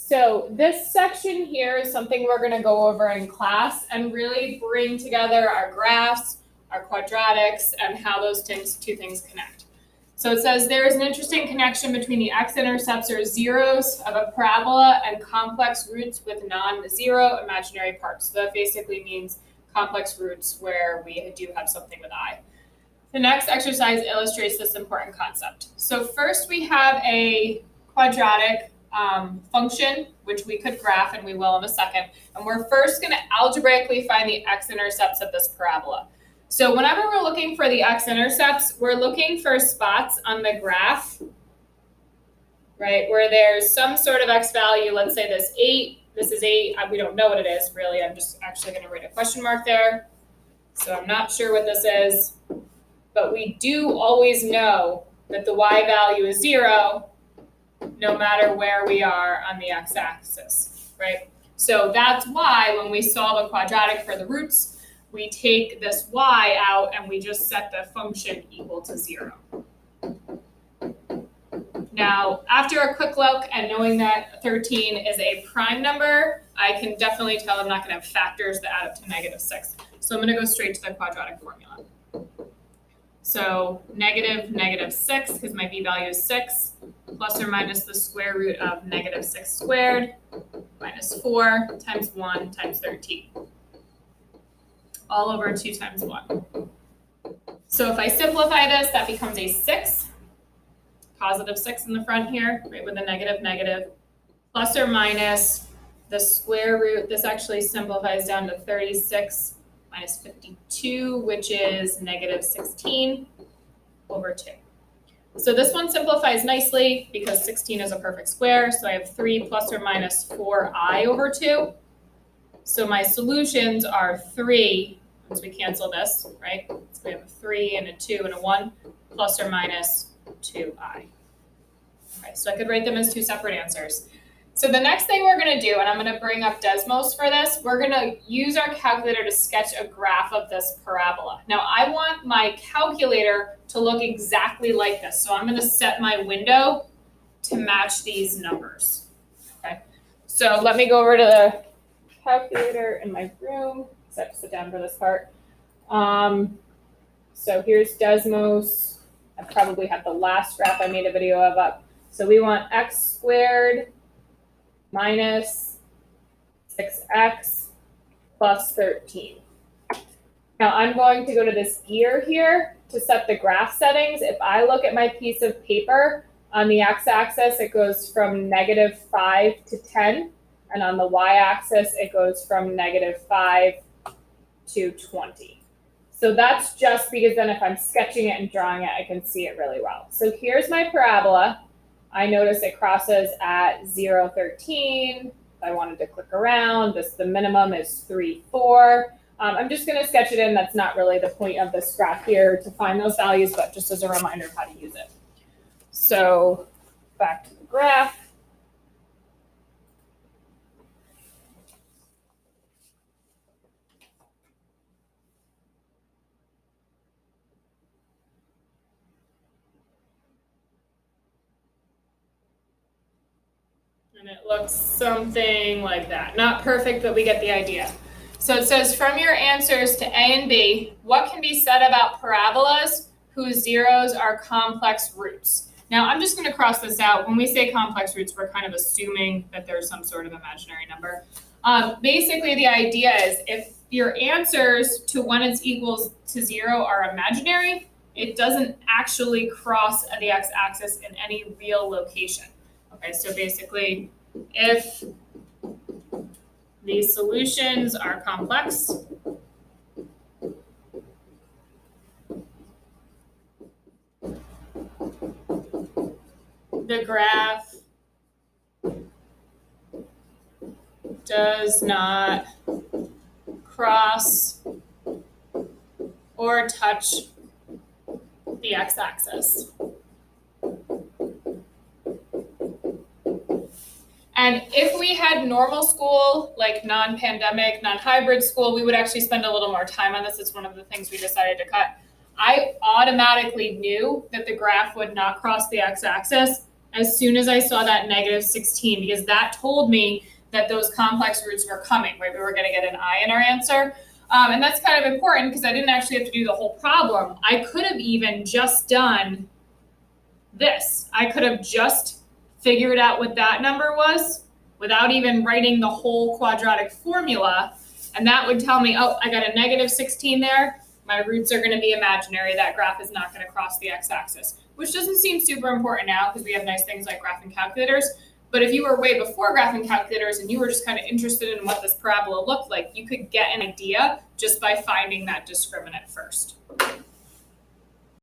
So this section here is something we're going to go over in class and really bring together our graphs, our quadratics, and how those two things connect. So it says there is an interesting connection between the x-intercepts or zeros of a parabola and complex roots with non-zero imaginary parts. So that basically means complex roots where we do have something with I. The next exercise illustrates this important concept. So first we have a quadratic function, which we could graph, and we will in a second. And we're first going to algebraically find the x-intercepts of this parabola. So whenever we're looking for the x-intercepts, we're looking for spots on the graph, right, where there's some sort of x value. Let's say this is 8. We don't know what it is, really. I'm just actually going to write a question mark there. So I'm not sure what this is. But we do always know that the y value is 0 no matter where we are on the x-axis, right? So that's why when we solve a quadratic for the roots, we take this y out and we just set the function equal to 0. Now, after a quick look and knowing that 13 is a prime number, I can definitely tell I'm not going to have factors that add up to -6. So I'm going to go straight to the quadratic formula. So -6, because my b value is 6, plus or minus the square root of -6 squared, minus 4 times 1 times 13. All over 2 times 1. So if I simplify this, that becomes a 6, positive 6 in the front here, right, with a negative, plus or minus the square root. This actually simplifies down to 36 minus 52, which is -16 over 2. So this one simplifies nicely because 16 is a perfect square. So I have 3 plus or minus 4i over 2. So my solutions are 3, once we cancel this, right? So we have a 3 and a 2 and a 1, plus or minus 2i. Okay, so I could write them as 2 separate answers. So the next thing we're going to do, and I'm going to bring up Desmos for this, we're going to use our calculator to sketch a graph of this parabola. Now, I want my calculator to look exactly like this. So I'm going to set my window to match these numbers. Okay. So let me go over to the calculator in my room. So I have to sit down for this part. So here's Desmos. I probably have the last graph I made a video of up. So we want x squared minus 6x plus 13. Now I'm going to go to this gear here to set the graph settings. If I look at my piece of paper, on the x-axis it goes from -5 to 10, and on the y-axis it goes from -5 to 20. So that's just because then if I'm sketching it and drawing it, I can see it really well. So here's my parabola. I notice it crosses at 0, 13. If I wanted to click around, the minimum is 3, 4. I'm just going to sketch it in. That's not really the point of this graph here to find those values, but just as a reminder of how to use it. So back to the graph. And it looks something like that. Not perfect, but we get the idea. So it says, from your answers to A and B, what can be said about parabolas whose zeros are complex roots? Now, I'm just going to cross this out. When we say complex roots, we're kind of assuming that there's some sort of imaginary number. Basically, the idea is if your answers to when it's equals to 0 are imaginary, it doesn't actually cross the x-axis in any real location. Okay, so basically, if these solutions are complex, the graph does not cross or touch the x-axis. And if we had normal school, like non-pandemic, non-hybrid school, we would actually spend a little more time on this. It's one of the things we decided to cut. I automatically knew that the graph would not cross the x-axis as soon as I saw that negative 16, because that told me that those complex roots were coming, right? We were going to get an I in our answer. And that's kind of important because I didn't actually have to do the whole problem. I could have even just done this. I could have just figured out what that number was without even writing the whole quadratic formula. And that would tell me, oh, I got a negative 16 there. My roots are going to be imaginary. That graph is not going to cross the x-axis, which doesn't seem super important now because we have nice things like graphing calculators. But if you were way before graphing calculators and you were just kind of interested in what this parabola looked like, you could get an idea just by finding that discriminant first.